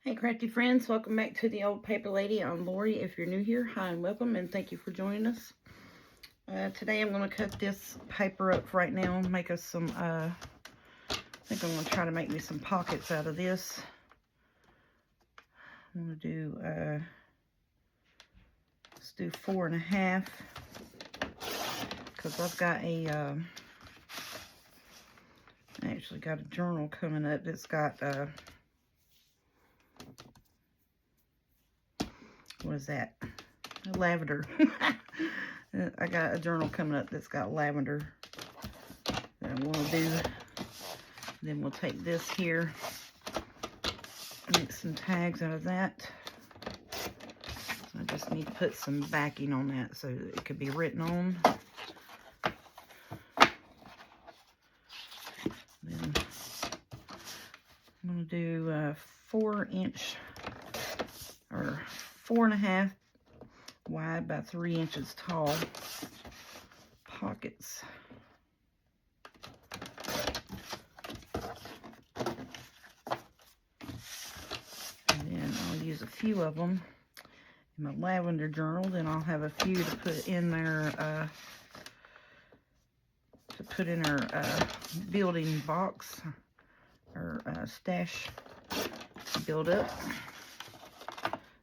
Hey crafty friends, welcome back to the Old Paper Lady. I'm Lori. If you're new here, hi and welcome, and thank you for joining us. Today I'm going to cut this paper up right now and make us some, I think I'm going to try to make me some pockets out of this. I'm going to do, let's do 4.5, because I've got I actually got a journal coming up that's got, what is that? Lavender. I got a journal coming up that's got lavender that I want to do. Then we'll take this here, make some tags out of that. I just need to put some backing on that so that it could be written on. Then I'm going to do 4-inch or 4.5 wide by 3 inches tall pockets. And then I'll use a few of them in my lavender journal. Then I'll have a few to put in there, building box or stash build up.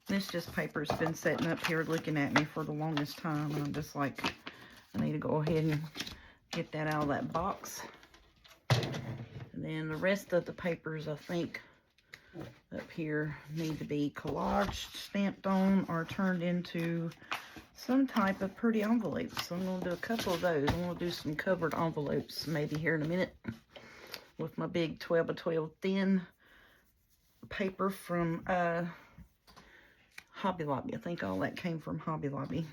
This just paper's been sitting up here looking at me for the longest time, and I'm just like, I need to go ahead and get that out of that box. And then the rest of the papers, I think, up here need to be collaged, stamped on, or turned into some type of pretty envelopes. So I'm going to do a couple of those. I'm going to do some covered envelopes maybe here in a minute with my big 12 by 12 thin paper from Hobby Lobby. I think all that came from Hobby Lobby.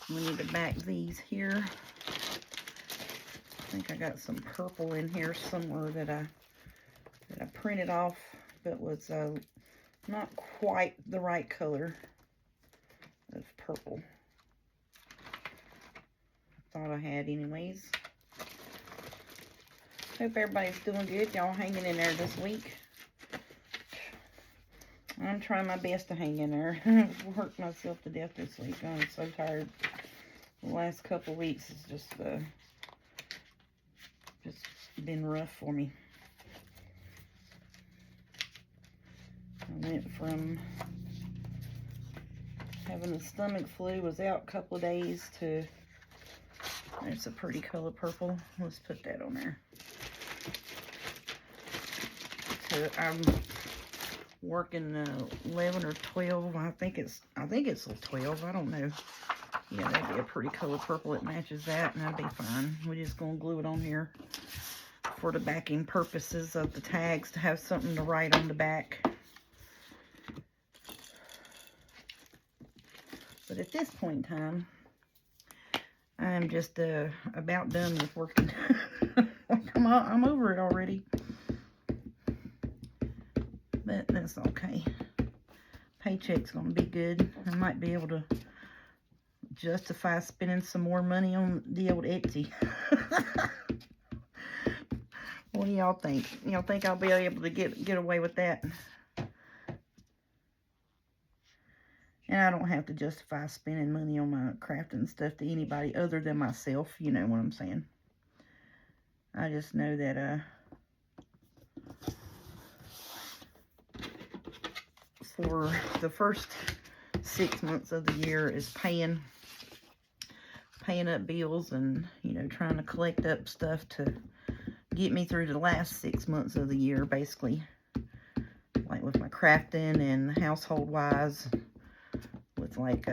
We need to back these here. I think I got some purple in here somewhere that I printed off, but was not quite the right color of purple. I thought I had anyways. Hope everybody's doing good. Y'all hanging in there this week. I'm trying my best to hang in there. I've worked myself to death this week. I'm so tired. The last couple of weeks has just been rough for me. I went from having a stomach flu, was out a couple of days, to, there's a pretty color purple. Let's put that on there. So I'm working 11 or 12. I think it's 12. I don't know. Yeah, that'd be a pretty color purple. It matches that, and that'd be fine. We're just gonna glue it on here for the backing purposes of the tags, to have something to write on the back. But at this point in time, I'm just about done with working. I'm over it already. But that's okay. Paycheck's gonna be good. I might be able to justify spending some more money on the old Etsy. What do y'all think? Y'all think I'll be able to get away with that? And I don't have to justify spending money on my crafting stuff to anybody other than myself. You know what I'm saying? I just know that for the first 6 months of the year is paying up bills, and, you know, trying to collect up stuff to get me through the last 6 months of the year, basically. Like with my crafting and household wise, with like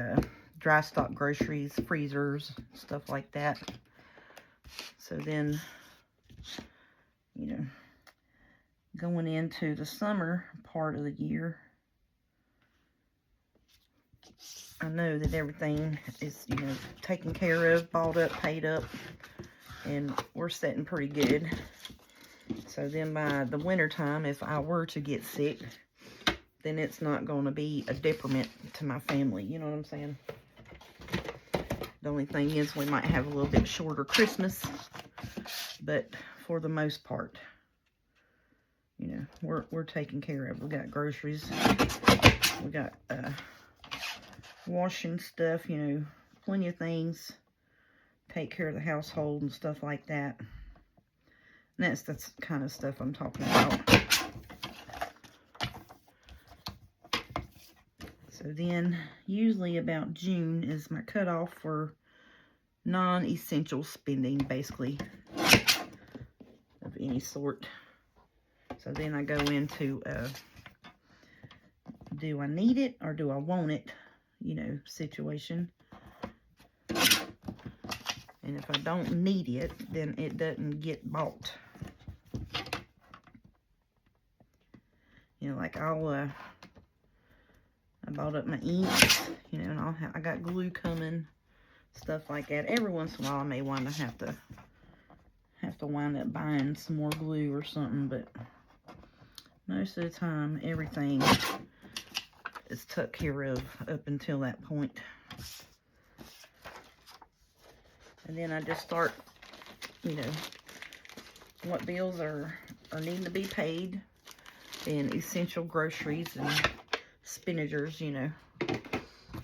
dry stock groceries, freezers, stuff like that. So then, you know, going into the summer part of the year, I know that everything is, you know, taken care of, bought up, paid up, and we're sitting pretty good. So then by the winter time, if I were to get sick, then it's not going to be a detriment to my family. You know what I'm saying? The only thing is we might have a little bit shorter Christmas, but for the most part, you know, we're taken care of. We got groceries. We got washing stuff, you know, plenty of things. Take care of the household and stuff like that. And that's the kind of stuff I'm talking about. So then, usually about June is my cutoff for non-essential spending, basically, of any sort. So then I go into, do I need it or do I want it, you know, situation. And if I don't need it, then it doesn't get bought. You know, like I bought up my inks, you know, and I got glue coming, stuff like that. Every once in a while, I may want to have to wind up buying some more glue or something, but most of the time, everything is took care of up until that point. And then I just start, you know, what bills are needing to be paid, and essential groceries and expenditures, you know. And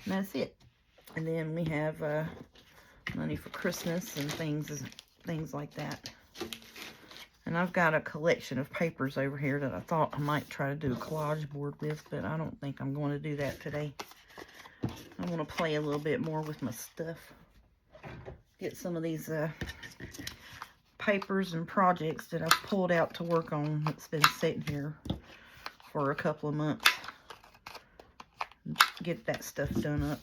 that's it. And then we have money for Christmas and things like that. And I've got a collection of papers over here that I thought I might try to do a collage board with, but I don't think I'm going to do that today. I want to play a little bit more with my stuff. Get some of these papers and projects that I've pulled out to work on that's been sitting here for a couple of months. Get that stuff done up.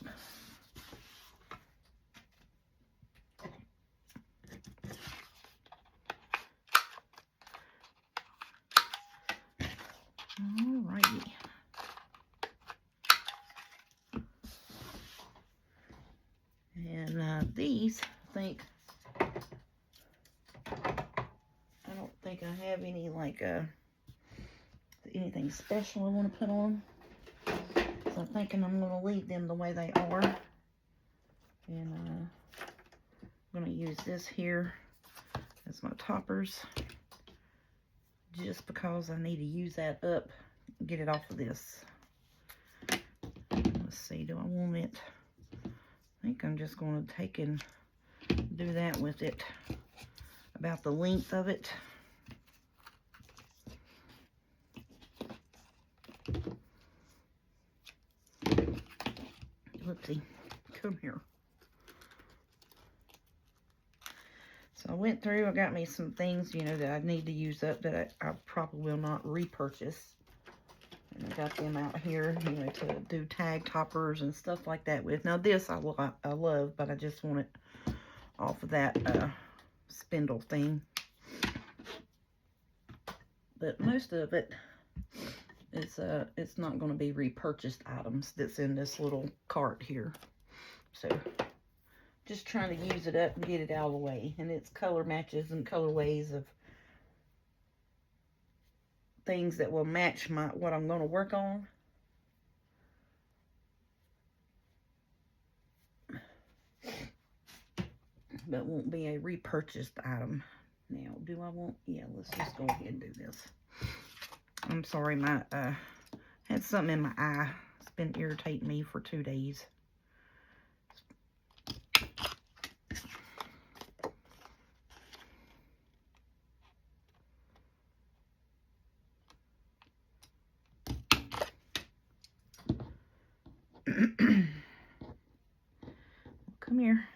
Alrighty. And these, I don't think I have any, like, anything special I want to put on. So I'm thinking I'm going to leave them the way they are. And I'm going to use this here as my toppers, just because I need to use that up, get it off of this. Let's see, do I want it? I think I'm just going to take and do that with it, about the length of it. Whoopsie, come here. So I went through, I got me some things, you know, that I need to use up that I probably will not repurchase. And I got them out here, you know, to do tag toppers and stuff like that with. Now this I love, but I just want it off of that spindle thing. But most of it is it's not going to be repurchased items that's in this little cart here. So just trying to use it up and get it out of the way. And it's color matches and colorways of things that will match what I'm going to work on. But won't be a repurchased item. Now, do I want, yeah, let's just go ahead and do this. I'm sorry, my, had something in my eye. It's been irritating me for 2 days. Come here.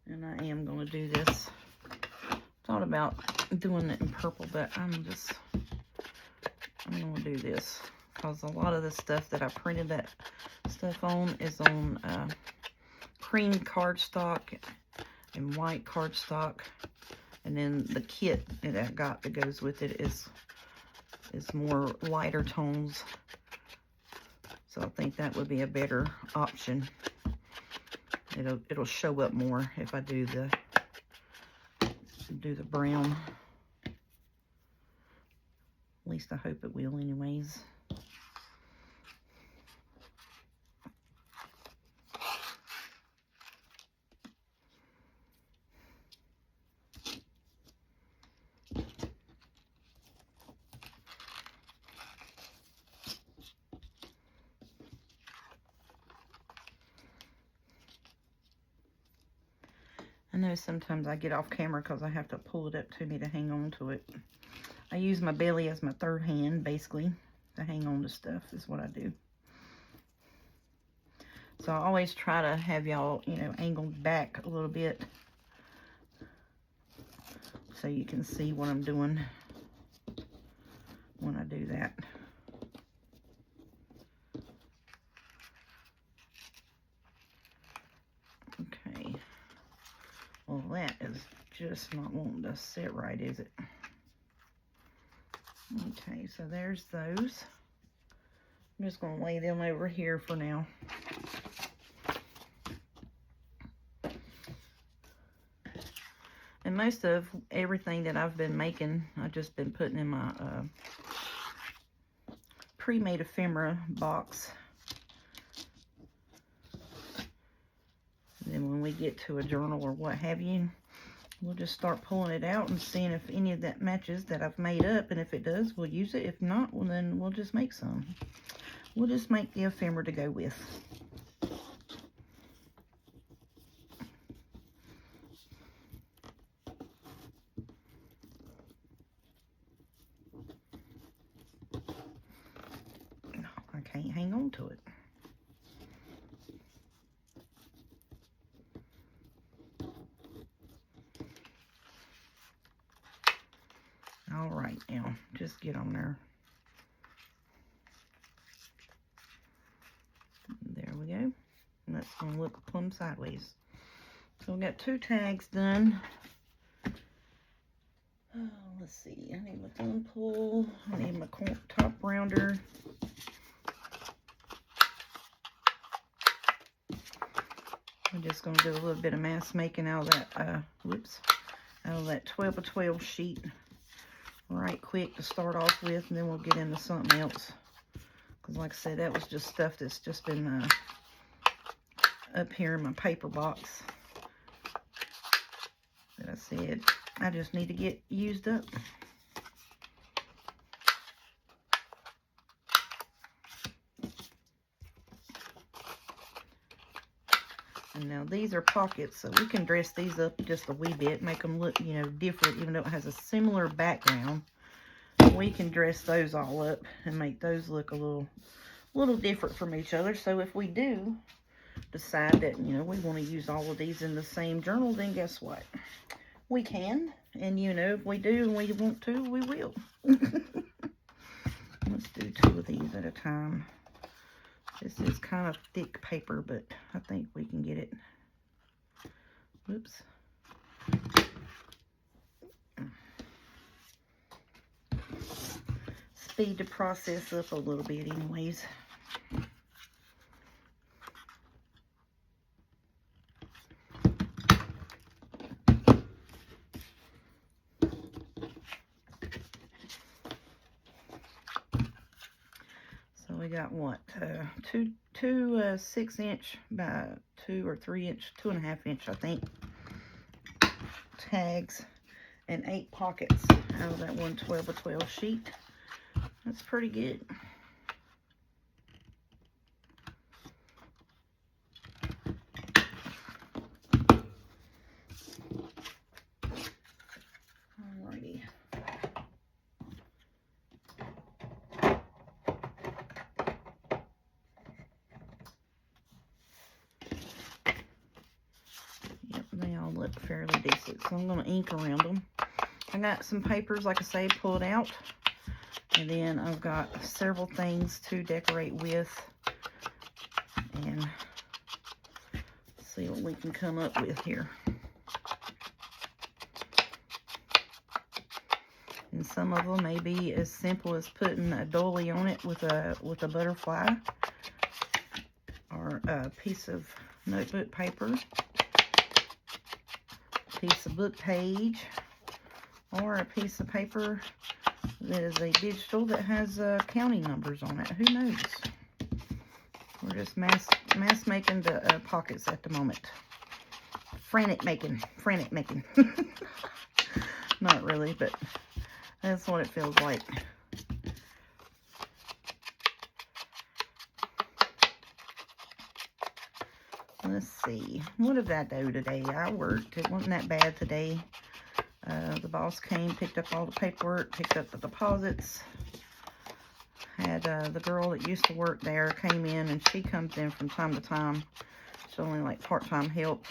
And I am going to do this. Thought about doing it in purple, but I'm going to do this. Because a lot of the stuff that I printed that stuff on is on cream cardstock and white cardstock. And then the kit that I got that goes with it is more lighter tones. So I think that would be a better option. It'll show up more if I do the brown. At least I hope it will anyways. I know sometimes I get off camera because I have to pull it up to me to hang on to it. I use my belly as my third hand, basically, to hang on to stuff is what I do. So I always try to have y'all, you know, angled back a little bit so you can see what I'm doing when I do that. Okay. Well, that is just not wanting to sit right, is it? Okay, so there's those. I'm just going to lay them over here for now. And most of everything that I've been making, I've just been putting in my pre-made ephemera box. And then when we get to a journal or what have you, we'll just start pulling it out and seeing if any of that matches that I've made up. And if it does, we'll use it. If not, well, then we'll just make some. We'll just make the ephemera to go with. I can't hang on to it. All right, now just get on there. There we go. And that's going to look plumb sideways. So we got 2 tags done. Oh, let's see. I need my thumb pull. I need my top rounder. I'm just going to do a little bit of mass making out of that, out of that 12x12 sheet right quick to start off with, and then we'll get into something else. Because like I said, that was just stuff that's just been up here in my paper box that I said I just need to get used up. And now these are pockets, so we can dress these up just a wee bit, make them look, you know, different, even though it has a similar background. We can dress those all up and make those look a little different from each other. So if we do decide that, you know, we want to use all of these in the same journal, then guess what? We can. And, you know, if we do and we want to, we will. Let's do 2 of these at a time. This is kind of thick paper, but I think we can get it. Whoops. Speed the process up a little bit anyways. So we got what? Two 6-inch by 2 or 3-inch, 2.5-inch, I think, tags, and 8 pockets out of that one 12x12 sheet. That's pretty good. Alrighty. Yep, they all look fairly decent. So I'm going to ink around them. I got some papers, like I say, pulled out. And then I've got several things to decorate with. And see what we can come up with here. And some of them may be as simple as putting a doily on it with a butterfly, or a piece of notebook paper, a piece of book page, or a piece of paper that is a digital that has counting numbers on it. Who knows? We're just mass making the pockets at the moment. Frantic making. Not really, but that's what it feels like. Let's see. What did I do today? I worked. It wasn't that bad today. The boss came, picked up all the paperwork, picked up the deposits. Had the girl that used to work there came in, and she comes in from time to time. She's only like part-time help.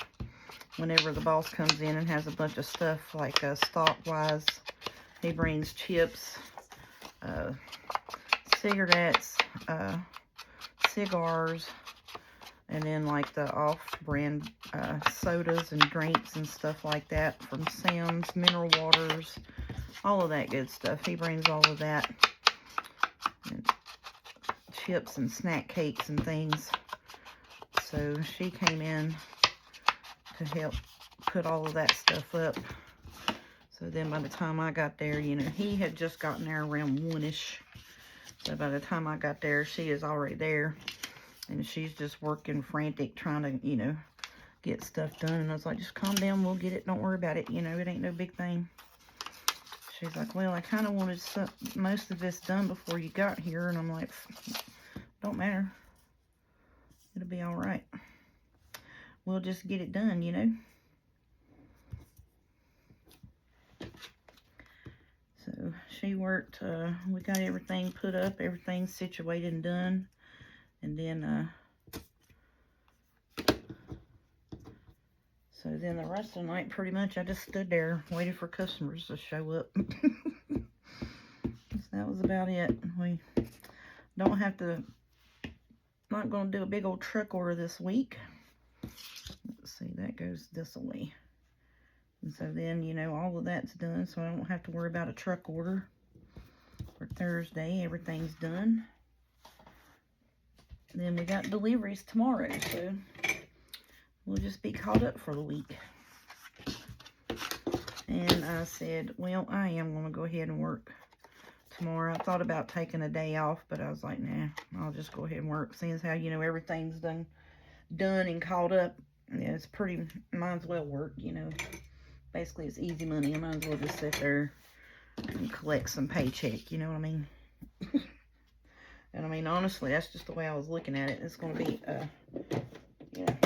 Whenever the boss comes in and has a bunch of stuff like stock-wise, he brings chips, cigarettes, cigars, and then like the off-brand sodas and drinks and stuff like that from Sam's, mineral waters, all of that good stuff. He brings all of that, and chips and snack cakes and things. So she came in to help put all of that stuff up. So then by the time I got there, you know, he had just gotten there around 1-ish. So by the time I got there, she is already there. And she's just working frantic, trying to, you know, get stuff done. And I was like, just calm down, we'll get it, don't worry about it. You know, it ain't no big thing. She's like, well, I kind of wanted most of this done before you got here. And I'm like, don't matter. It'll be all right. We'll just get it done, you know. So she worked, we got everything put up, everything situated and done. And then, so then the rest of the night, pretty much, I just stood there, waited for customers to show up. So that was about it. We don't have to, not going to do a big old truck order this week. Let's see, that goes this way. And so then, you know, all of that's done, so I don't have to worry about a truck order for Thursday. Everything's done. And then we got deliveries tomorrow, so we'll just be caught up for the week. And I said, well, I am going to go ahead and work tomorrow. I thought about taking a day off, but I was like, nah, I'll just go ahead and work. Seeing as how, you know, everything's done and caught up, yeah, it's pretty, might as well work, you know. Basically, it's easy money. I might as well just sit there and collect some paycheck, you know what I mean? And I mean, honestly, that's just the way I was looking at it. It's going to be a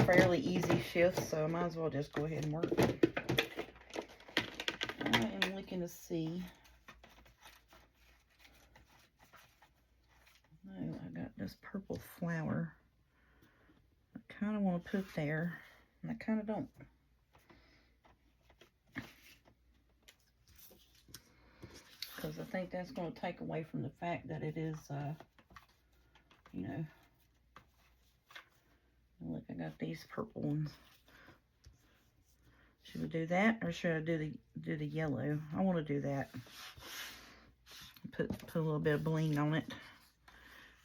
fairly easy shift, so I might as well just go ahead and work. I am looking to see. Oh, I got this purple flower. I kind of want to put there, and I kind of don't. Because I think that's going to take away from the fact that it is, you know, look, I got these purple ones. Should we do that, or should I do the yellow? I want to do that. Put a little bit of bling on it.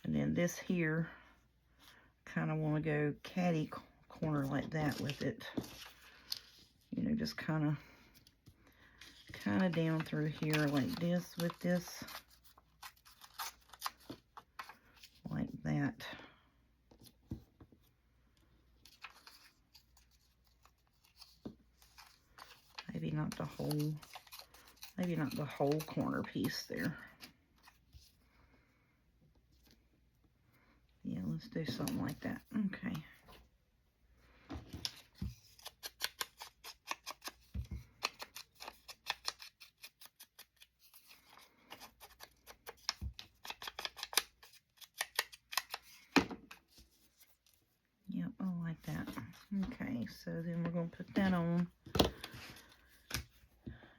And then this here, kind of want to go catty corner like that with it. You know, just kind of down through here like this with this, like that. Maybe not the whole corner piece there. Yeah, let's do something like that. Okay. Yep, I like that. Okay, so then we're going to put that on.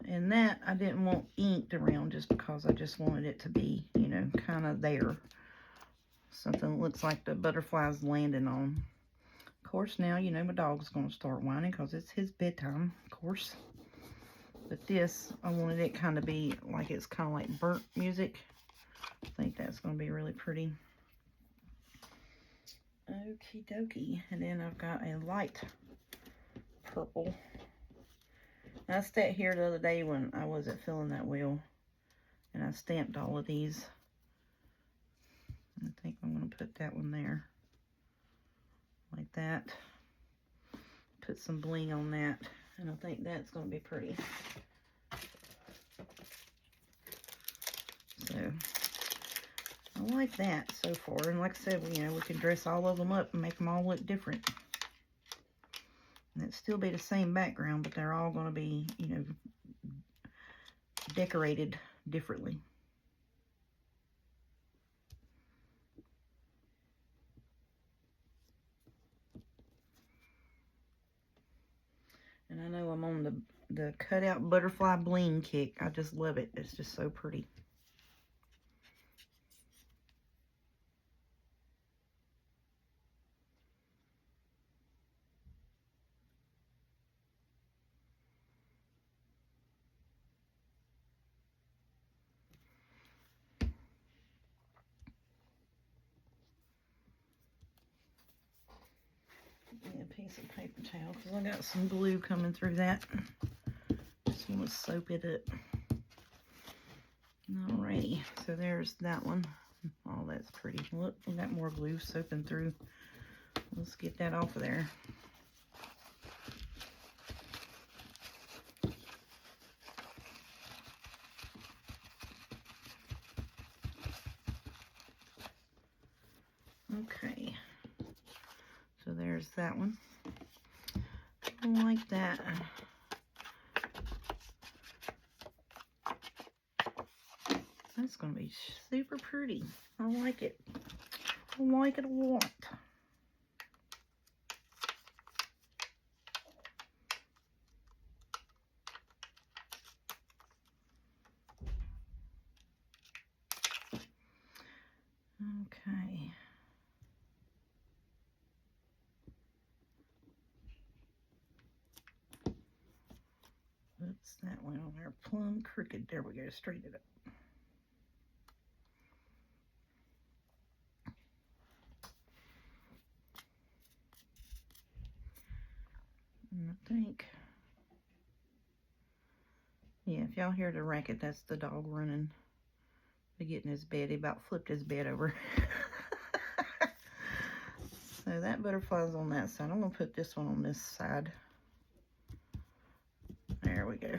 And that, I didn't want inked around just because I just wanted it to be, you know, kind of there. Something that looks like the butterfly's landing on. Of course, now, you know, my dog's going to start whining because it's his bedtime, of course. But this, I wanted it kind of be like it's kind of like burnt music. I think that's going to be really pretty. Okie dokie. And then I've got a light purple. I sat here the other day when I wasn't feeling that well, and I stamped all of these. I think I'm going to put that one there, like that. Put some bling on that, and I think that's going to be pretty. So, I like that so far, and like I said, you know, we can dress all of them up and make them all look different. And it'd still be the same background, but they're all going to be, you know, decorated differently. And I know I'm on the cutout butterfly bling kick. I just love it. It's just so pretty. A piece of paper towel because I got some glue coming through that. Just want to soap it up. Alrighty, so there's that one. Oh, that's pretty. Look, we got more glue soaping through. Let's get that off of there. Okay, so there's that one. I like that. That's going to be super pretty. I like it. I like it a lot. Okay. Oops, that went on there plumb crooked. There we go, straighten it up. And I think, yeah, if y'all hear the racket, that's the dog running to get in his bed. He about flipped his bed over. So that butterfly's on that side. I'm going to put this one on this side. There we go.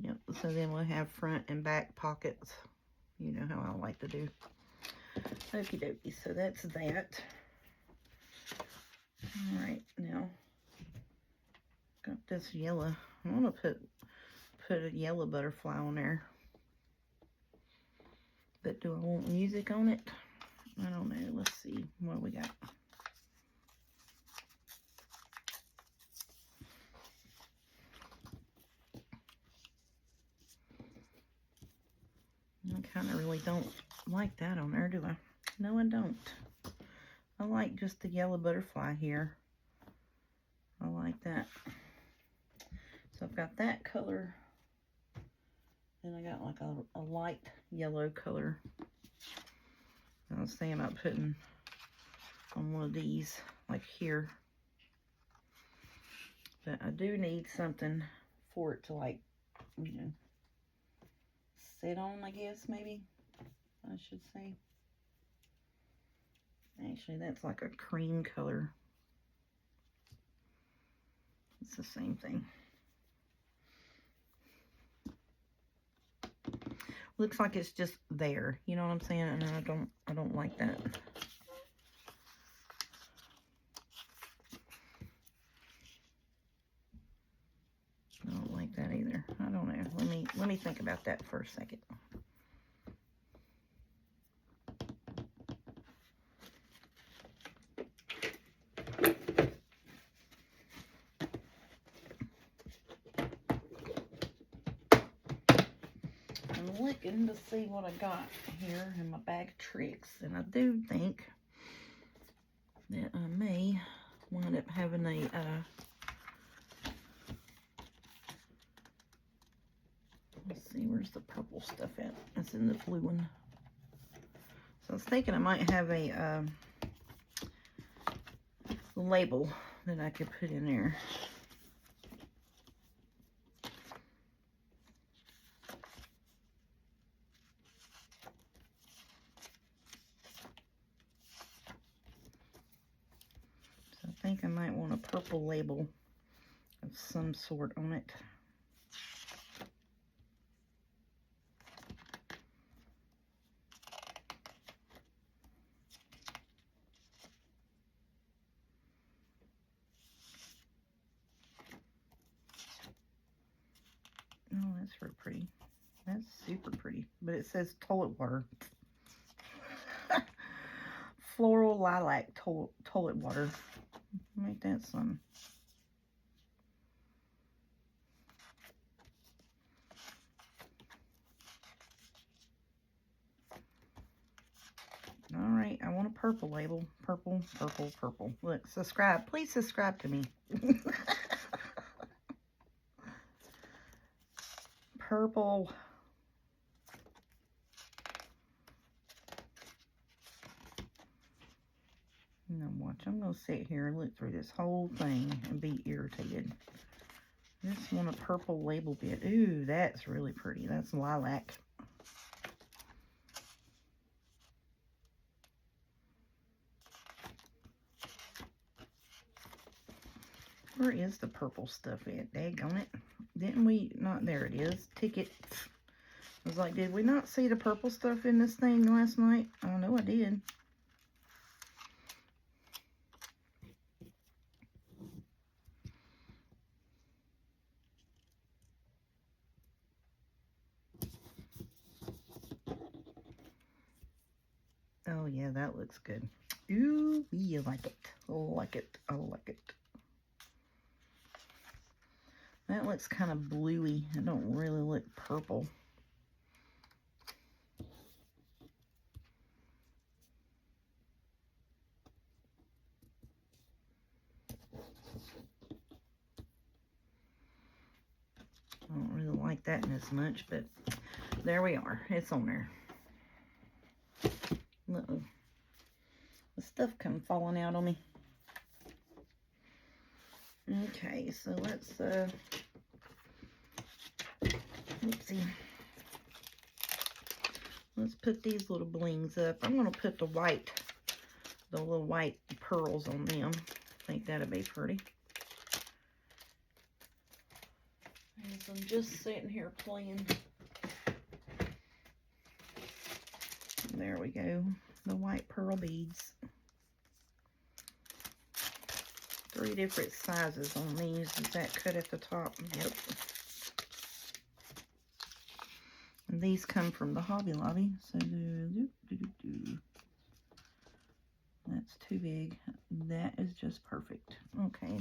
Yep, so then we'll have front and back pockets. You know how I like to do. Okie dokie, so that's that. Alright, now, got this yellow. I want to put a yellow butterfly on there. But do I want music on it? I don't know. Let's see what we got. I kind of really don't like that on there, do I? No, I don't. I like just the yellow butterfly here. I like that. So I've got that color. And I got like a light yellow color. I was thinking about putting on one of these, like here. But I do need something for it to, like, you know, sit on, I guess, maybe, I should say. Actually, that's like a cream color. It's the same thing. Looks like it's just there, you know what I'm saying? And I don't like that. I don't like that either. I don't know. Let me think about that for a second. I'm looking to see what I got here in my bag of tricks, and I do think that I may wind up having a let's see, where's the purple stuff at? It's in the blue one. So I was thinking I might have a label that I could put in there. So I think I might want a purple label of some sort on it. That's real pretty. That's super pretty. But it says toilet water. Floral lilac toilet water. Make that some. Alright, I want a purple label. Purple, purple, purple. Look, subscribe. Please subscribe to me. Purple. Now watch, I'm going to sit here and look through this whole thing and be irritated. I just want a purple label bit. Ooh, that's really pretty. That's lilac. Where is the purple stuff at? Daggone it. Didn't we not? There it is. Ticket. I was like, did we not see the purple stuff in this thing last night? Oh, no, I did. Oh, yeah, that looks good. Ooh, we like it. I like it. I like it. That looks kind of bluey. It don't really look purple. I don't really like that as much, but there we are. It's on there. Uh-oh. The stuff come falling out on me. Okay, so let's, oopsie. Let's put these little blings up. I'm going to put the little white pearls on them. I think that'd be pretty. As I'm just sitting here playing. There we go. The white pearl beads. 3 different sizes on these. Is that cut at the top? Yep. And these come from the Hobby Lobby. So that's too big. That is just perfect. Okay.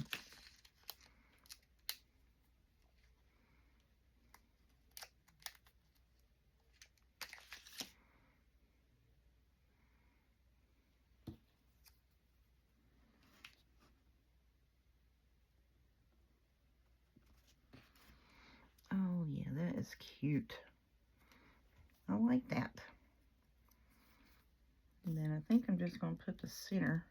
Oh yeah, that is cute. I like that. And then I think I'm just going to put the center.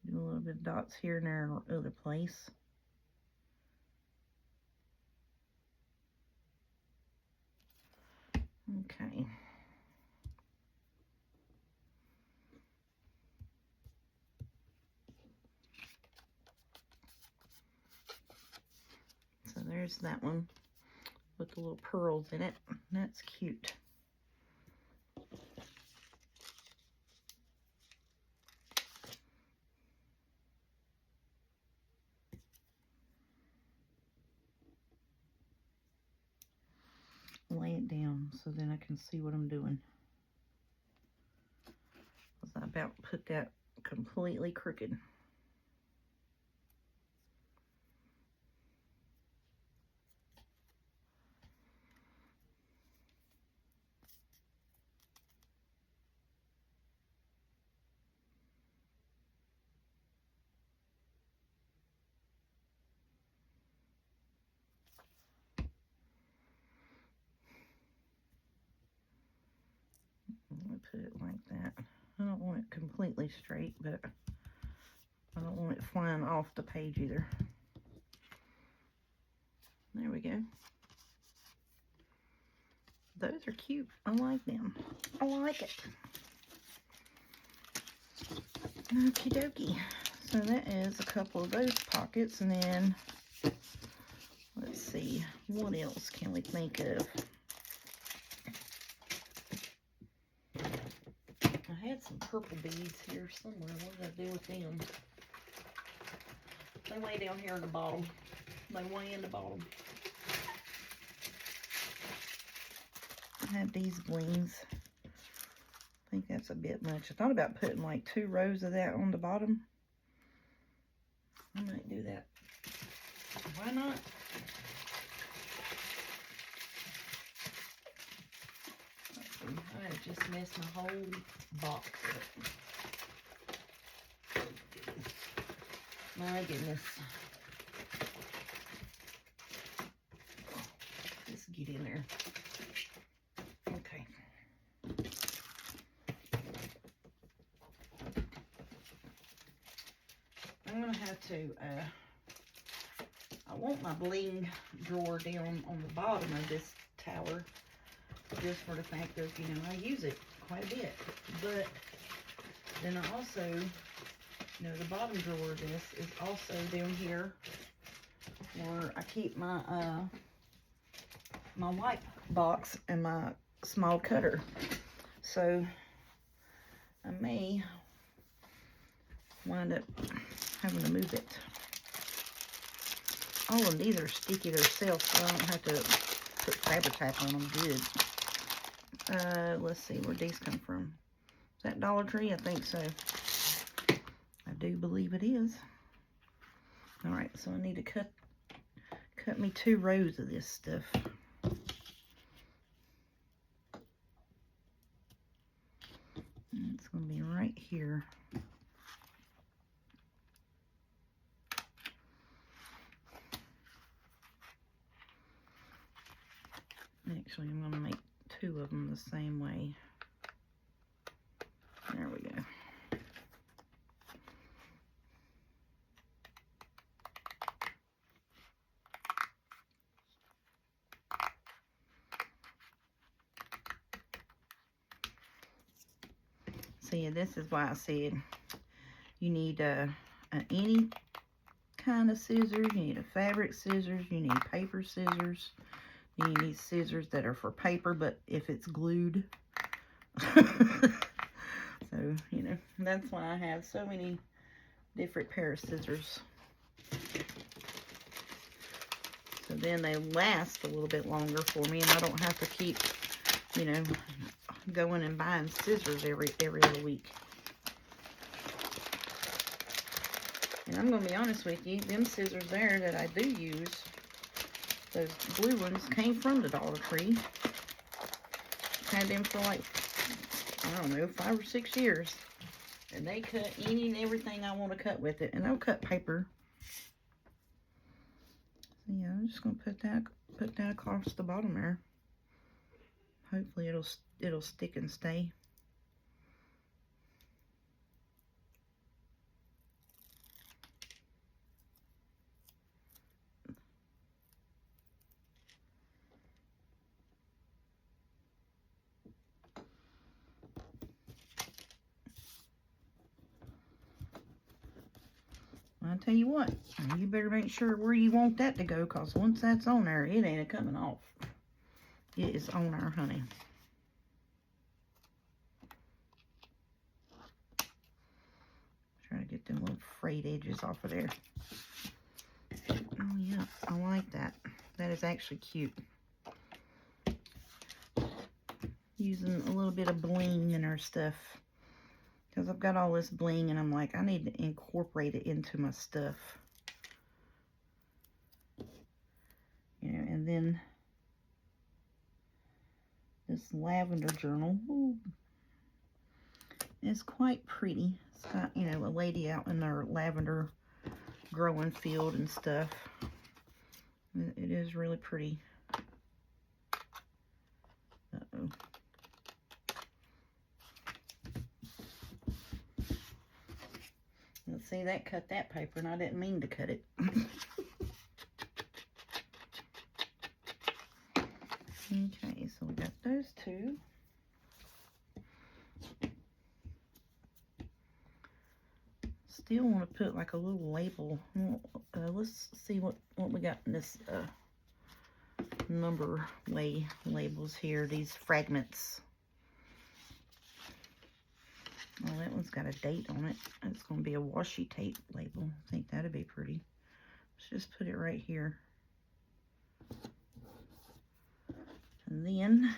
Do a little bit of dots here and there in the other place. Okay. So there's that one with the little pearls in it. That's cute. Lay it down so then I can see what I'm doing. I about put that completely crooked. Put it like that. I don't want it completely straight, but I don't want it flying off the page either. There we go. Those are cute. I like them. I like it. Okie dokie. So that is a couple of those pockets, and then let's see, what else can we think of? I had some purple beads here somewhere. What did I do with them? They way down here in the bottom. They way in the bottom. have these blings. I think that's a bit much. I thought about putting like 2 rows of that on the bottom. I might do that. Why not? I have just messed my whole box up. My goodness. Let's get in there. Okay. I'm going to have to, I want my bling drawer down on the bottom of this tower, just for the fact of, you know, I use it quite a bit. But then I also, you know, the bottom drawer of this is also down here where I keep my, my wipe box and my small cutter. So I may wind up having to move it. All of these are sticky themselves, so I don't have to put Fabri-Tac on them good. Let's see, where'd these come from? Is that Dollar Tree? I think so. I do believe it is. Alright, so I need to cut me 2 rows of this stuff. And it's going to be right here. Actually, I'm going to make 2 of them the same way. There we go. So yeah, this is why I said you need any kind of scissors. You need a fabric scissors. You need paper scissors. You need scissors that are for paper, but if it's glued. So, you know, that's why I have so many different pair of scissors. So then they last a little bit longer for me, and I don't have to keep, you know, going and buying scissors every other week. And I'm going to be honest with you, them scissors there that I do use, those blue ones, came from the Dollar Tree. Had them for like, I don't know, 5 or 6 years. And they cut any and everything I want to cut with it. And they'll cut paper. So yeah, I'm just going to put that across the bottom there. Hopefully it'll stick and stay. I'll tell you what, you better make sure where you want that to go, because once that's on there, it ain't coming off. It is on there, honey. Try to get them little frayed edges off of there. Oh yeah, I like that. That is actually cute. Using a little bit of bling in our stuff. Because I've got all this bling and I'm like, I need to incorporate it into my stuff. You know, and then this lavender journal. Ooh, it's quite pretty. It's got, you know, a lady out in their lavender growing field and stuff. It is really pretty. Uh-oh. Let's see, that cut that paper, and I didn't mean to cut it. Okay, so we got those 2. Still want to put like a little label. Let's see what we got in this number labels here. These fragments. Well, that one's got a date on it. It's going to be a washi tape label. I think that'd be pretty. Let's just put it right here. And then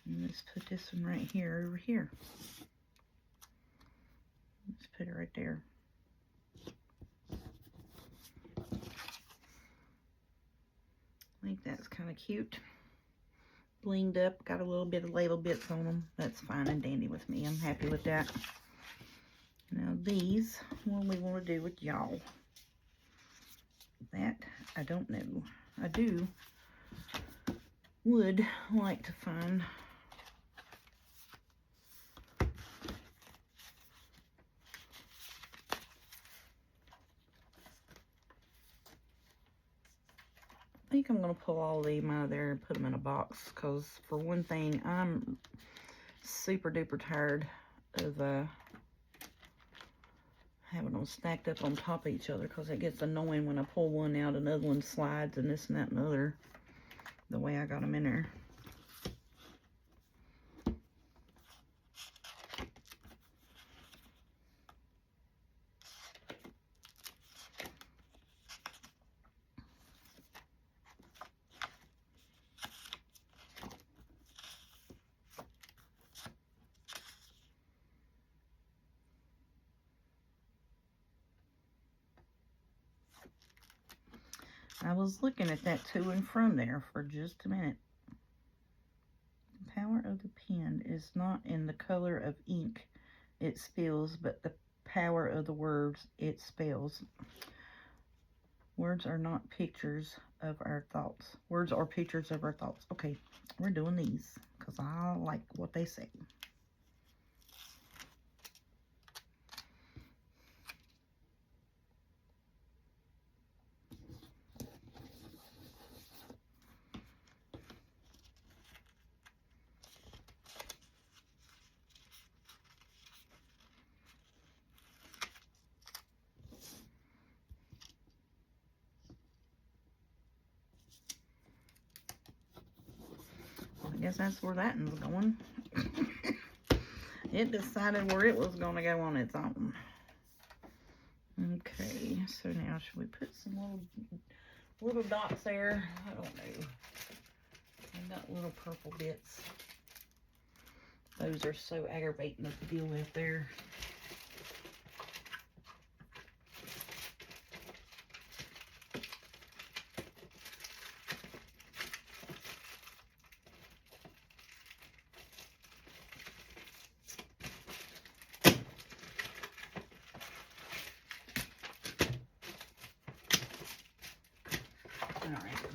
And let's put this one right here over here. Let's put it right there. I think that's kind of cute. Blinged up, got a little bit of label bits on them. That's fine and dandy with me. I'm happy with that. Now these, what do we want to do with y'all? That, I don't know. I would like to find I think I'm going to pull all of them out of there and put them in a box, because for one thing, I'm super duper tired of having them stacked up on top of each other, because it gets annoying when I pull one out, another one slides, and this and that and the other, the way I got them in there. I was looking at that to and from there for just a minute. The power of the pen is not in the color of ink it spills, but the power of the words it spells. Words are not pictures of our thoughts. Words are pictures of our thoughts. Okay, we're doing these because I like what they say. I guess that's where that one's going. It decided where it was going to go on its own. Okay, so now should we put some little dots there? I don't know. I got little purple bits. Those are so aggravating to deal with there.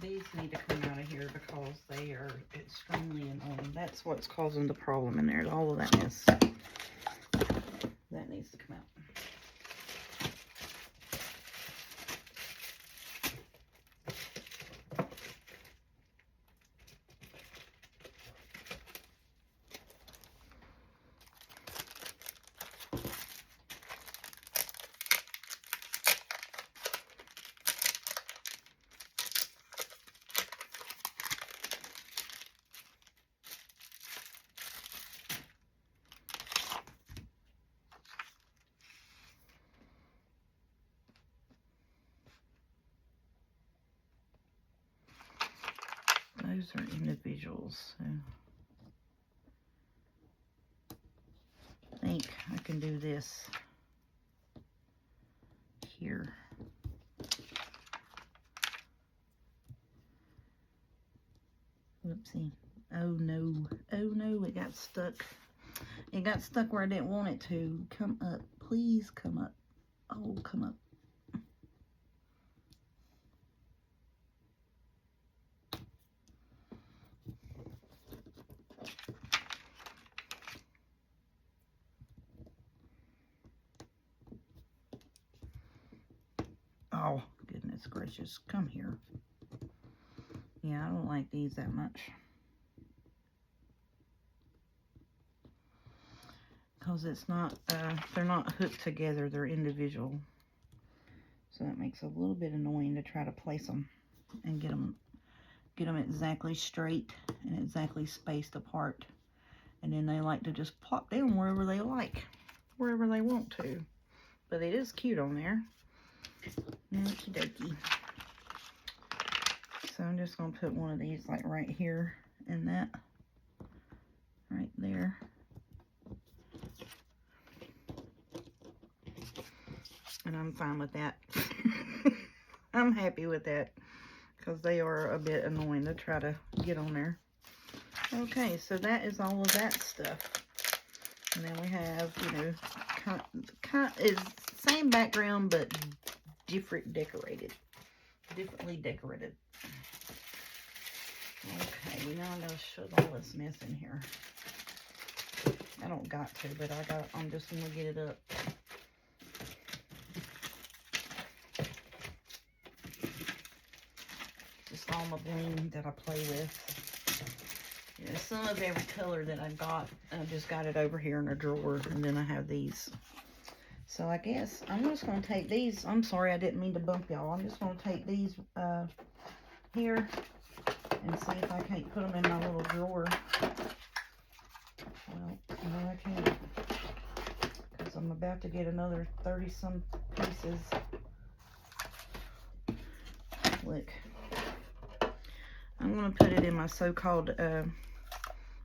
These need to come out of here because they are extremely annoying. That's what's causing the problem in there. All of that mess. That needs to come out. Those are individuals, so I think I can do this here. Whoopsie. Oh no, it got stuck. It got stuck where I didn't want it to. Come up, please come up. Oh, come up. Oh, goodness gracious. Come here. Yeah, I don't like these that much. Because it's not, they're not hooked together. They're individual. So that makes it a little bit annoying to try to place them and get them exactly straight and exactly spaced apart. And then they like to just plop down wherever they like, wherever they want to. But it is cute on there. Okie dokie. So I'm just going to put one of these like right here in that. there. And I'm fine with that. I'm happy with that because they are a bit annoying to try to get on there. Okay, so that is all of that stuff. And then we have, you know, is same background but differently decorated. Okay, now I'm gonna shove all this mess in here. I don't got to, but I'm just gonna get it up. Just all my bling that I play with. You know, some of every color that I got, I just got it over here in a drawer, and then I have these. So I guess I'm just gonna take these. I'm sorry, I didn't mean to bump y'all. I'm just gonna take these here and see if I can't put them in my little drawer. Well, no, I can't, because I'm about to get another 30-some pieces. Look, I'm going to put it in my so-called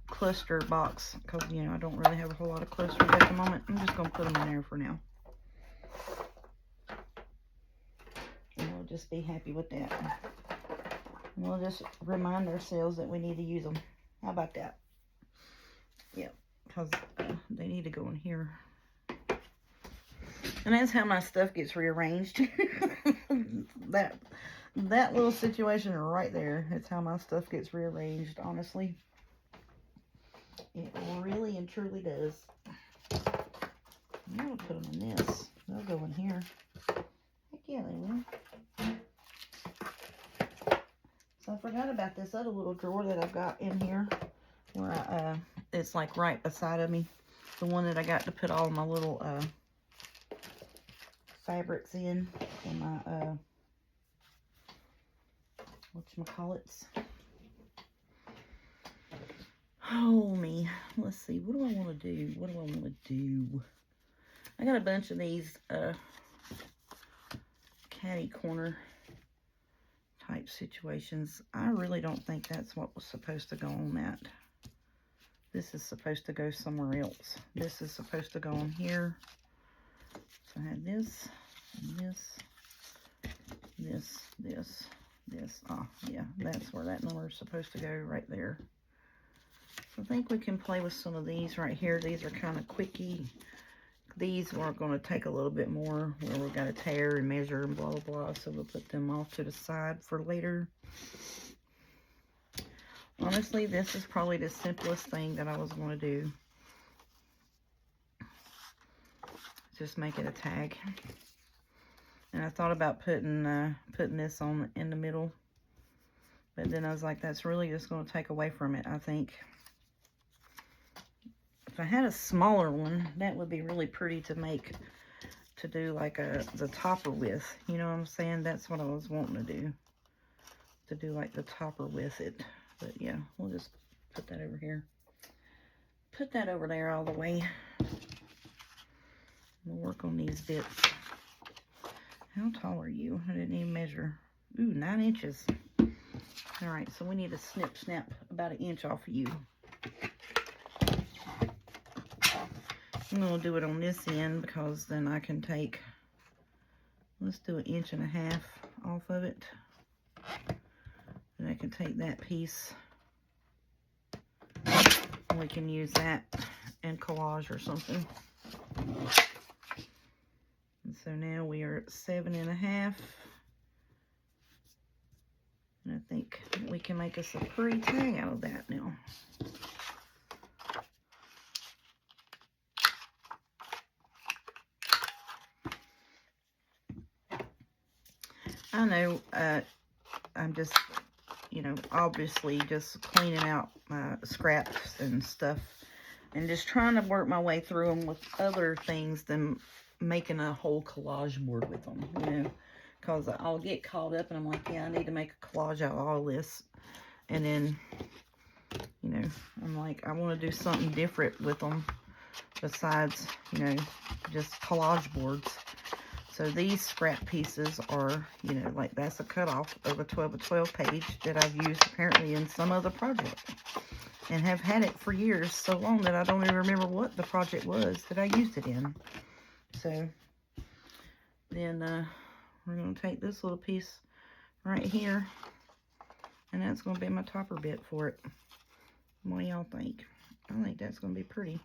cluster box, because, you know, I don't really have a whole lot of clusters at the moment. I'm just going to put them in there for now. And we'll just be happy with that. And we'll just remind ourselves that we need to use them. How about that? Yeah, because they need to go in here. And that's how my stuff gets rearranged. that little situation right there, it's how my stuff gets rearranged, honestly. It really and truly does. I'm going to put them in this. They'll go in here. Heck yeah, they will. So I forgot about this other little drawer that I've got in here, where it's like right beside of me. The one that I got to put all my little fabrics in for my whatchamacallits. Oh me. Let's see. What do I want to do? I got a bunch of these catty corner type situations. I really don't think that's what was supposed to go on that. This is supposed to go somewhere else. This is supposed to go on here. So I had this, and this. Oh, yeah, that's where that number is supposed to go, right there. So I think we can play with some of these right here. These are kind of quickie. These are going to take a little bit more, where we've got to tear and measure and blah, blah, blah. So we'll put them off to the side for later. Honestly, this is probably the simplest thing that I was going to do. Just make it a tag. And I thought about putting this on in the middle. But then I was like, that's really just going to take away from it, I think. If I had a smaller one, that would be really pretty to do like the topper with. You know what I'm saying? That's what I was wanting to do. To do like the topper with it. But yeah, we'll just put that over here. Put that over there all the way. We'll work on these bits. How tall are you? I didn't even measure. Ooh, 9 inches. All right, so we need to snap about 1 inch off of you. I'm going to do it on this end because then I can take, let's do 1.5 inches off of it. And I can take that piece. And we can use that in collage or something. And so now we are at 7.5. And I think we can make us a pretty tag out of that now. I know I'm just, you know, obviously just cleaning out my scraps and stuff and just trying to work my way through them with other things than making a whole collage board with them, you know, because I'll get caught up and I'm like, yeah, I need to make a collage out of all this. And then, you know, I'm like, I want to do something different with them besides, you know, just collage boards. So these scrap pieces are, you know, like that's a cutoff of a 12 by 12 page that I've used apparently in some other project. and have had it for years, so long that I don't even remember what the project was that I used it in. So then we're going to take this little piece right here, and that's going to be my topper bit for it. What do y'all think? I think that's going to be pretty.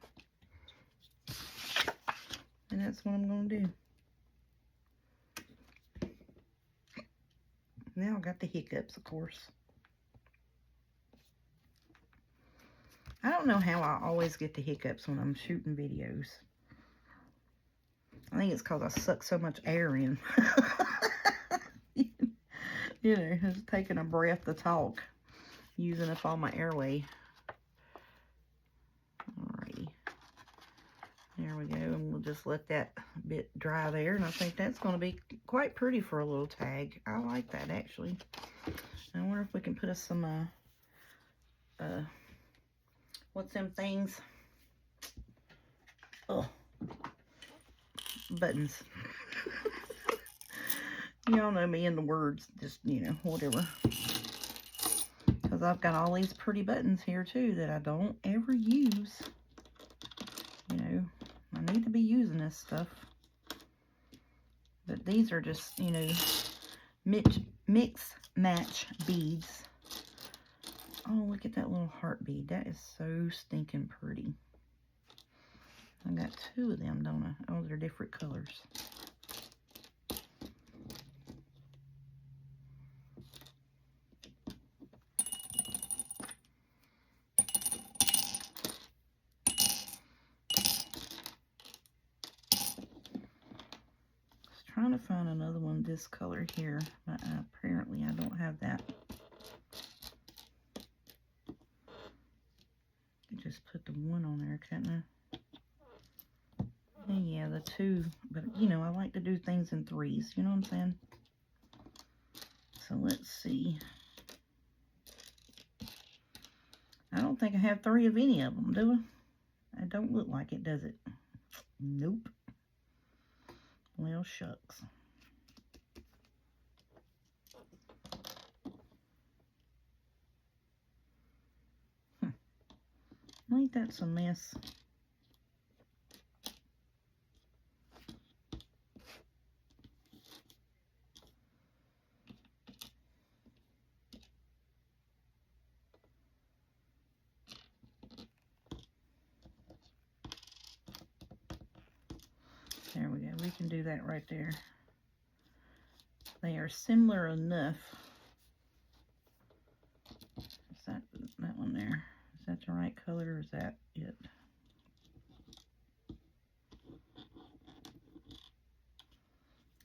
And that's what I'm going to do. Now I got the hiccups, of course. I don't know how I always get the hiccups when I'm shooting videos. I think it's because I suck so much air in. You know, just taking a breath to talk, using up all my airway. Alrighty. There we go, and we'll just let that bit dry there, and I think that's going to be quite pretty for a little tag. I like that, actually. I wonder if we can put us some, what's them things? Oh, buttons. Y'all know me in the words, just, you know, whatever. Because I've got all these pretty buttons here, too, that I don't ever use. You know, I need to be using this stuff. But these are just, you know, mix match beads. Oh, look at that little heart bead. That is so stinking pretty. I got 2 of them, don't I? Oh, they're different colors. Trying to find another one this color here, but apparently I don't have that. I just put the 1 on there, can't I? And yeah, the 2, but you know, I like to do things in 3s, you know what I'm saying? So let's see. I don't think I have 3 of any of them, do I? It don't look like it, does it? Nope. Well, shucks. Ain't that some mess? There we go. We can do that right there. They are similar enough. Is that one there? Is that the right color, or is that it?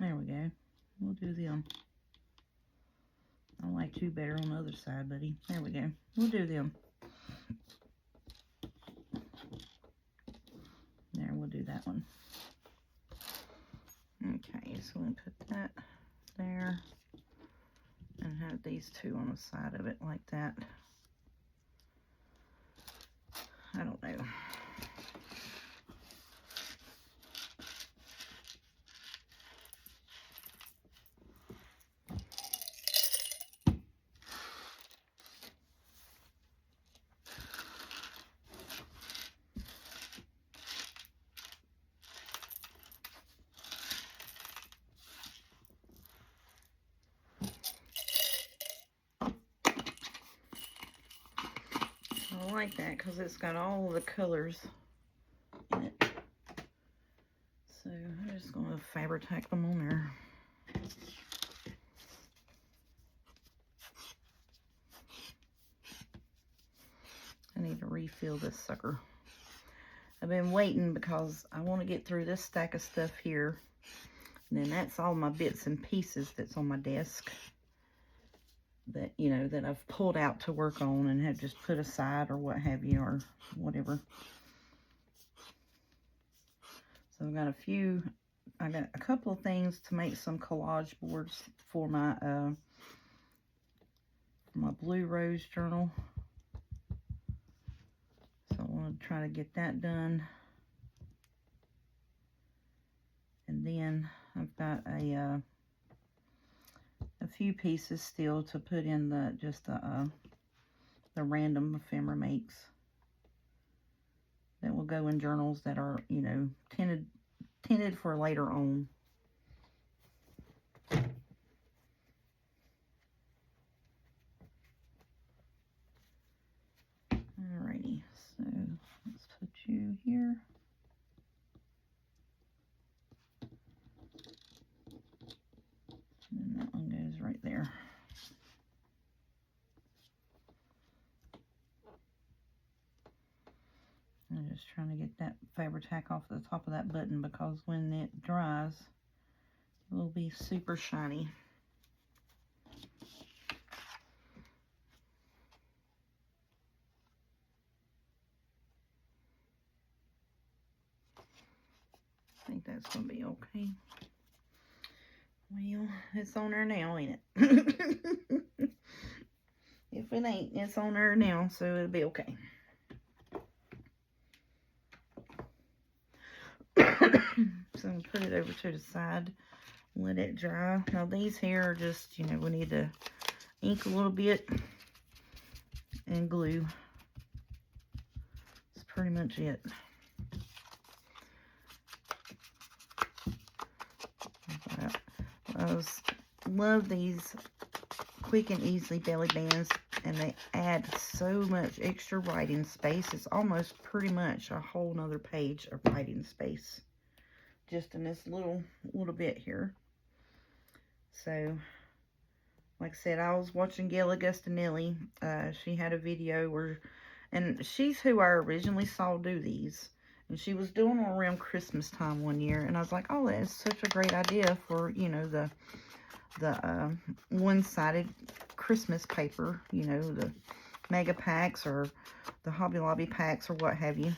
There we go. We'll do them. I like 2 better on the other side, buddy. There we go. We'll do them. There, we'll do that one. Okay, so we'll put that there and have these 2 on the side of it like that. I don't know. I like that because it's got all the colors in it. So I'm just going to Fabri-Tac them on there. I need to refill this sucker. I've been waiting because I want to get through this stack of stuff here. And then that's all my bits and pieces that's on my desk. That, you know, that I've pulled out to work on and have just put aside or what have you, or whatever. So I got a couple of things to make some collage boards for my Blue Rose journal. So I want to try to get that done. And then I've got a few pieces still to put in the the random ephemera makes that will go in journals that are, you know, tinted for later on. Alrighty, so let's put you here. And that one goes right there. I'm just trying to get that Fabri-Tac off the top of that button because when it dries, it will be super shiny. I think that's going to be okay. Well, it's on there now, ain't it? If it ain't, it's on there now, so it'll be okay. So I'm put it over to the side, let it dry. Now these here are just, you know, we need to ink a little bit and glue. That's pretty much it. I love these Quick and Easy belly bands, and they add so much extra writing space. It's almost pretty much a whole nother page of writing space just in this little bit here. So like I said, I was watching Gail Augustinelli. She had a video where, and she's who I originally saw do these, and she was doing them around Christmas time one year, and I was like, oh, that is such a great idea for, you know, the one-sided Christmas paper, you know, the mega packs or the Hobby Lobby packs or what have you,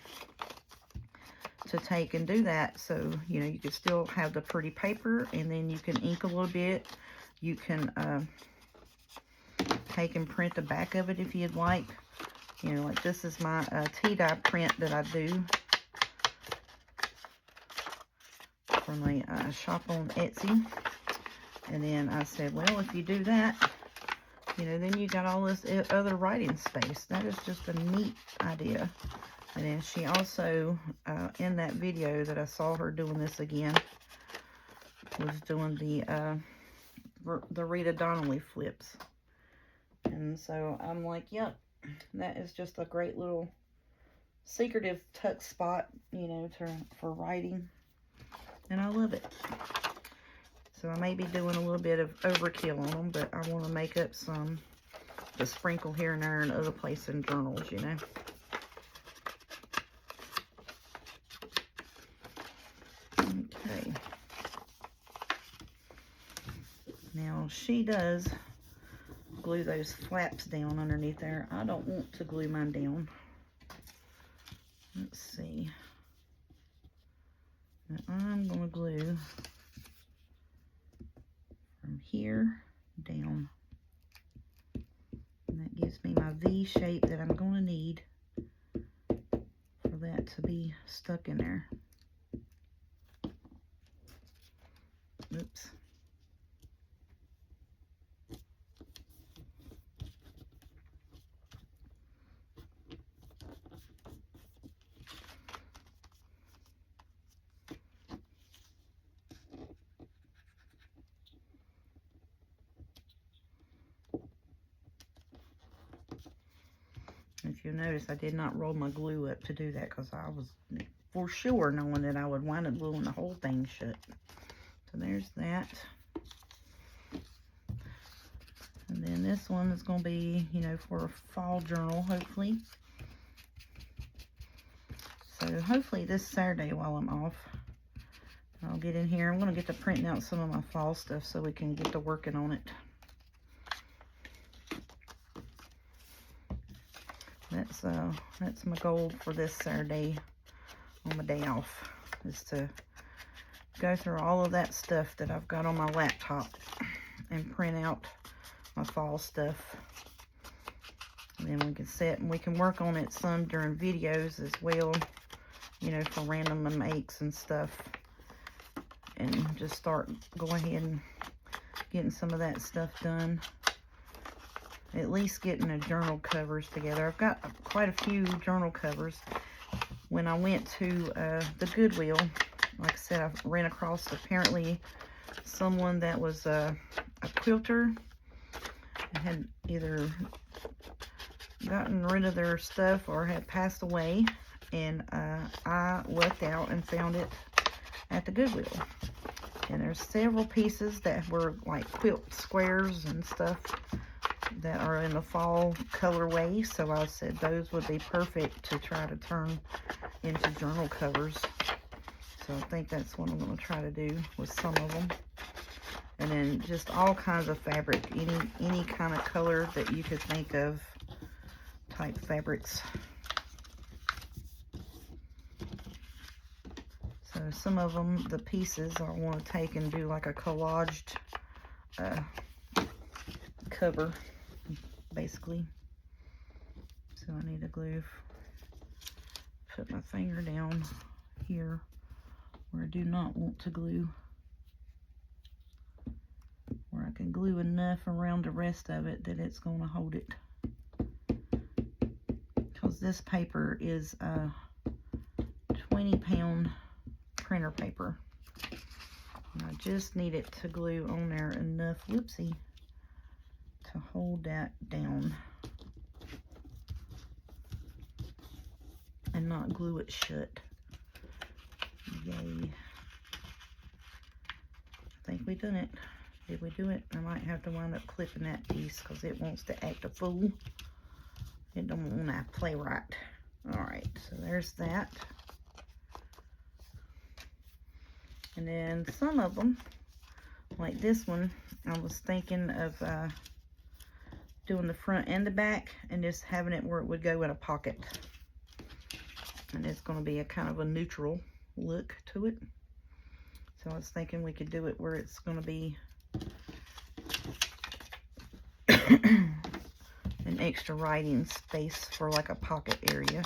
to take and do that. So, you know, you could still have the pretty paper, and then you can ink a little bit. You can take and print the back of it if you'd like. You know, like this is my tea dye print that I do from the shop on Etsy. And then I said, well, if you do that, you know, then you got all this other writing space. That is just a neat idea. And then she also, in that video that I saw her doing this again, was doing the Rita Donnelly flips. And so I'm like, yep, that is just a great little secretive tuck spot, you know, for writing. And I love it. So I may be doing a little bit of overkill on them, but I want to make up some to sprinkle here and there and other places in journals, you know. Okay. Now she does glue those flaps down underneath there. I don't want to glue mine down. Let's see. Now I'm going to glue from here down. And that gives me my V shape that I'm going to need for that to be stuck in there. Oops. If you'll notice, I did not roll my glue up to do that because I was for sure knowing that I would wind up gluing the whole thing shut. So there's that. And then this one is going to be, you know, for a fall journal, hopefully. So hopefully this Saturday while I'm off, I'll get in here. I'm going to get to printing out some of my fall stuff so we can get to working on it. That's my goal for this Saturday on my day off, is to go through all of that stuff that I've got on my laptop and print out my fall stuff. And then we can set and we can work on it some during videos as well, you know, for random makes and stuff. And just start going ahead and getting some of that stuff done. at least getting the journal covers together. I've got quite a few journal covers. When I went to the Goodwill, like I said, I ran across apparently someone that was a quilter and had either gotten rid of their stuff or had passed away, and I lucked out and found it at the Goodwill. And there's several pieces that were like quilt squares and stuff that are in the fall colorway, so I said those would be perfect to try to turn into journal covers. So I think that's what I'm going to try to do with some of them. And then just all kinds of fabric, any kind of color that you could think of type fabrics. So some of them, the pieces, I want to take and do like a collaged cover, basically. So I need to glue, put my finger down here where I do not want to glue, where I can glue enough around the rest of it that it's going to hold it. Because this paper is 20-pound printer paper. And I just need it to glue on there enough, whoopsie, to hold that down and not glue it shut. Yay. I think we done it. Did we do it? I might have to wind up clipping that piece because it wants to act a fool. It don't want to play right. Alright, so there's that. And then some of them, like this one, I was thinking of doing the front and the back and just having it where it would go in a pocket. And it's going to be a kind of a neutral look to it. So I was thinking we could do it where it's going to be an extra writing space for like a pocket area.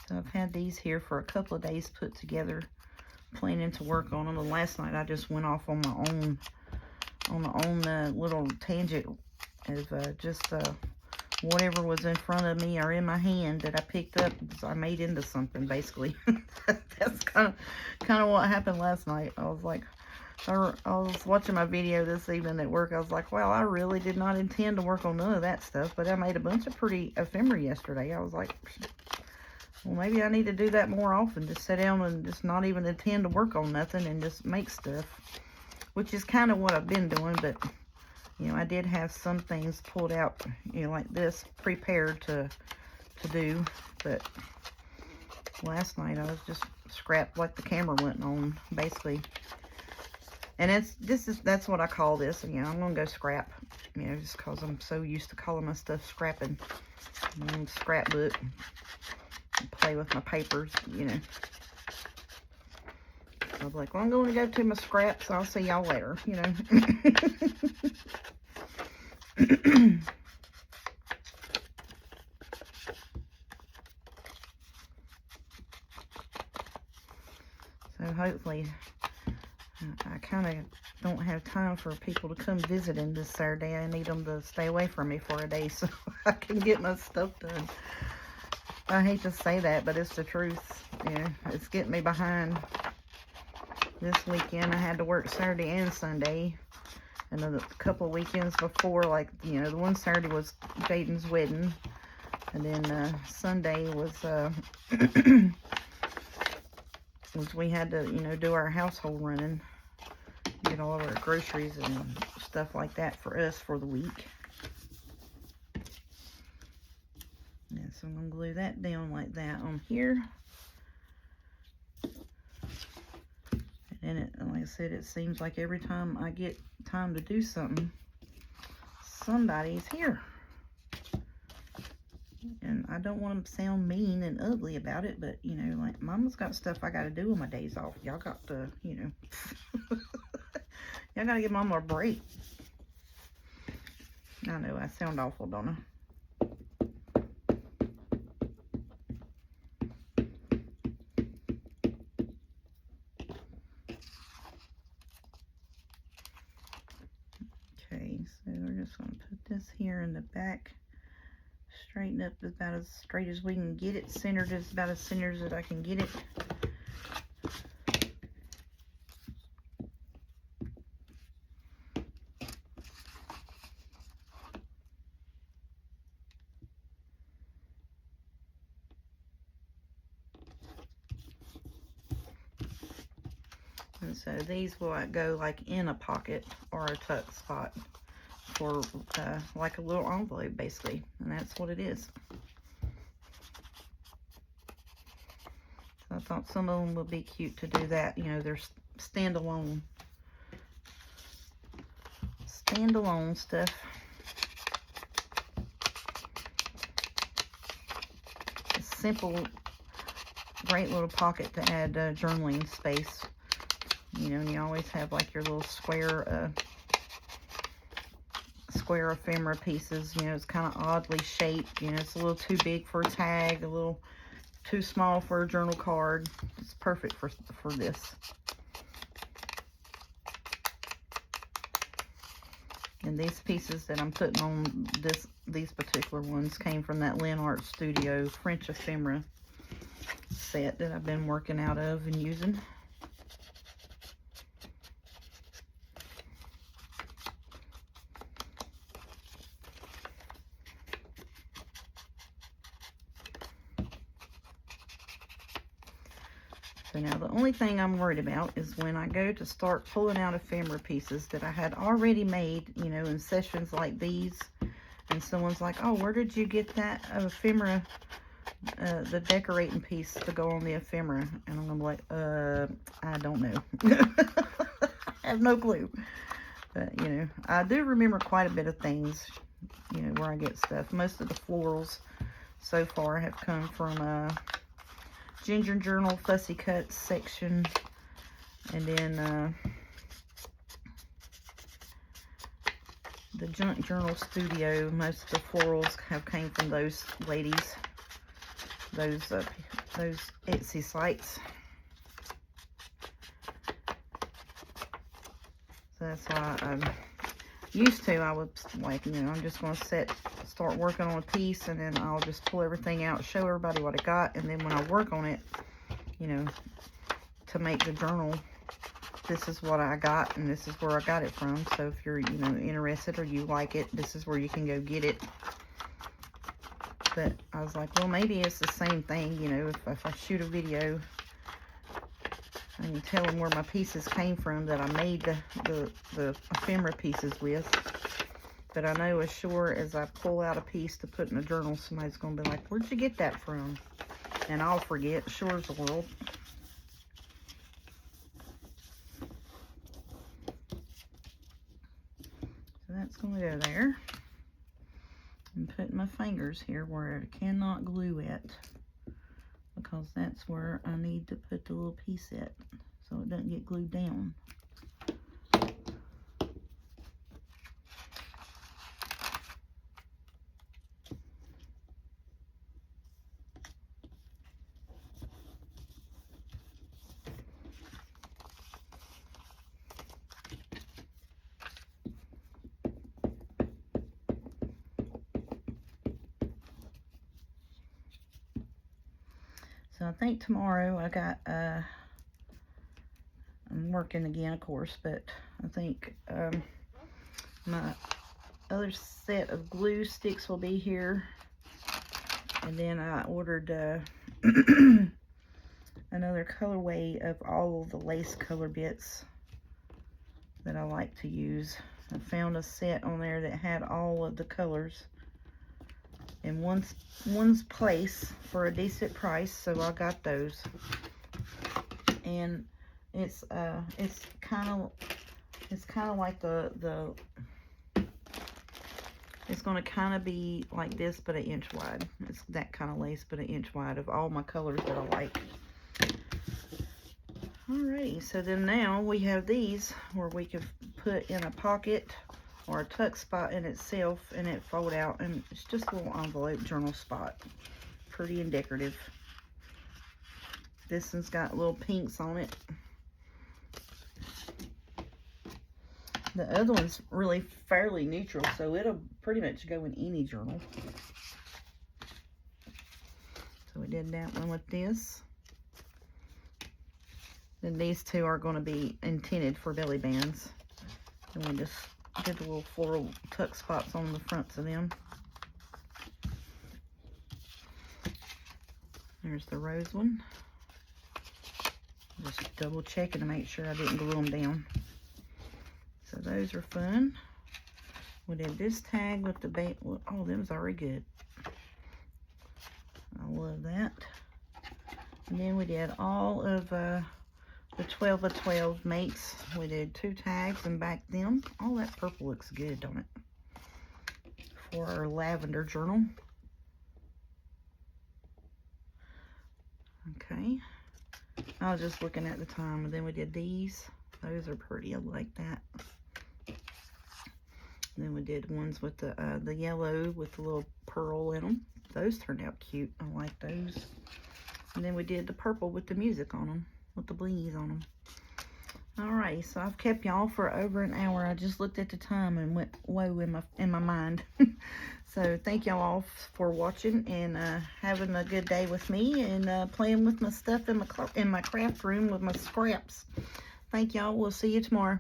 So I've had these here for a couple of days put together, planning to work on them. And last night I just went off on my own little tangent of just whatever was in front of me or in my hand that I picked up, I made into something, basically. That's kind of what happened last night. I was like, I was watching my video this evening at work. I was like, wow, I really did not intend to work on none of that stuff, but I made a bunch of pretty ephemera yesterday. I was like, well, maybe I need to do that more often. Just sit down and just not even intend to work on nothing and just make stuff, which is kind of what I've been doing. But, you know, I did have some things pulled out, you know, like this, prepared to do. But last night I was just scrapped like the camera wasn't on, basically. And that's what I call this. You know, I'm going to go scrap, you know, just because I'm so used to calling my stuff scrapping. Scrapbook. Play with my papers, you know. So I'm like, well, I'm going to go to my scraps. I'll see y'all later, you know. So hopefully, I kind of don't have time for people to come visiting this Saturday. I need them to stay away from me for a day so I can get my stuff done. I hate to say that, but it's the truth. Yeah, it's getting me behind. This weekend I had to work Saturday and Sunday. And then a couple of weekends before, like, you know, the one Saturday was Jaden's wedding. And then Sunday was we had to, you know, do our household running. Get all of our groceries and stuff like that for us for the week. Yeah, so I'm going to glue that down like that on here. And it, like I said, it seems like every time I get time to do something, somebody's here. And I don't want to sound mean and ugly about it, but, you know, like, Mama's got stuff I got to do on my days off. Y'all got to, you know, Y'all gotta give Mama a break. I know, I sound awful, don't I? Okay, so we're just going to put this here in the back. Straighten up about as straight as we can get it. Centered is about as centered as I can get it. And so these will go like in a pocket or a tuck spot for like a little envelope basically, and that's what it is. So I thought some of them would be cute to do that. You know, they're standalone stuff. A simple, great little pocket to add journaling space. You know, and you always have like your little square ephemera pieces. You know, it's kind of oddly shaped. You know, it's a little too big for a tag, a little too small for a journal card. It's perfect for this. And these pieces that I'm putting on these particular ones came from that Lynn Art Studio French ephemera set that I've been working out of and using. So now the only thing I'm worried about is when I go to start pulling out ephemera pieces that I had already made, you know, in sessions like these, and someone's like, oh, where did you get that ephemera, the decorating piece to go on the ephemera? And I'm like, I don't know. I have no clue. But, you know, I do remember quite a bit of things, you know, where I get stuff. Most of the florals so far have come from Ginger Journal Fussy Cuts section, and then the Junk Journal Studio. Most of the florals have came from those ladies, those Etsy sites. So that's why I'm used to. I would like, you know, I'm just going to start working on a piece, and then I'll just pull everything out, show everybody what I got, and then when I work on it, you know, to make the journal, this is what I got, and this is where I got it from. So if you're, you know, interested or you like it, this is where you can go get it. But I was like, well, maybe it's the same thing, you know, if I shoot a video, I can tell them where my pieces came from that I made the ephemera pieces with. But I know as sure as I pull out a piece to put in a journal, somebody's going to be like, where'd you get that from? And I'll forget, sure as the world. So that's going to go there. I'm putting my fingers here where I cannot glue it, because that's where I need to put the little piece at, so it doesn't get glued down. So I think tomorrow I got, I'm working again, of course, but I think my other set of glue sticks will be here. And then I ordered another colorway of all of the lace color bits that I like to use. I found a set on there that had all of the colors in one's place for a decent price, so I got those. And it's kind of like it's going to kind of be like this, but an inch wide. It's that kind of lace, but an inch wide, of all my colors that I like. Alrighty, so then now we have these where we can put in a pocket or a tuck spot in itself, and it fold out, and it's just a little envelope journal spot. Pretty and decorative. This one's got little pinks on it. The other one's really fairly neutral, so it'll pretty much go in any journal. So we did that one with this. Then these two are going to be intended for belly bands. And we just did the little floral tuck spots on the fronts of them. There's the rose one. Just double checking to make sure I didn't glue them down. So those are fun. We did this tag with the bait. Oh, them's already good. I love that. And then we did all of the 12 of 12 mates. We did 2 tags and backed them. Oh, that purple looks good, don't it? For our lavender journal. Okay. I was just looking at the time, and then we did these. Those are pretty. I like that. And then we did ones with the yellow with the little pearl in them. Those turned out cute. I like those. And then we did the purple with the music on them, with the blingies on them. Alright, so I've kept y'all for over an hour. I just looked at the time and went whoa in my mind. So thank y'all all for watching and having a good day with me and playing with my stuff in my craft room with my scraps. Thank y'all. We'll see you tomorrow.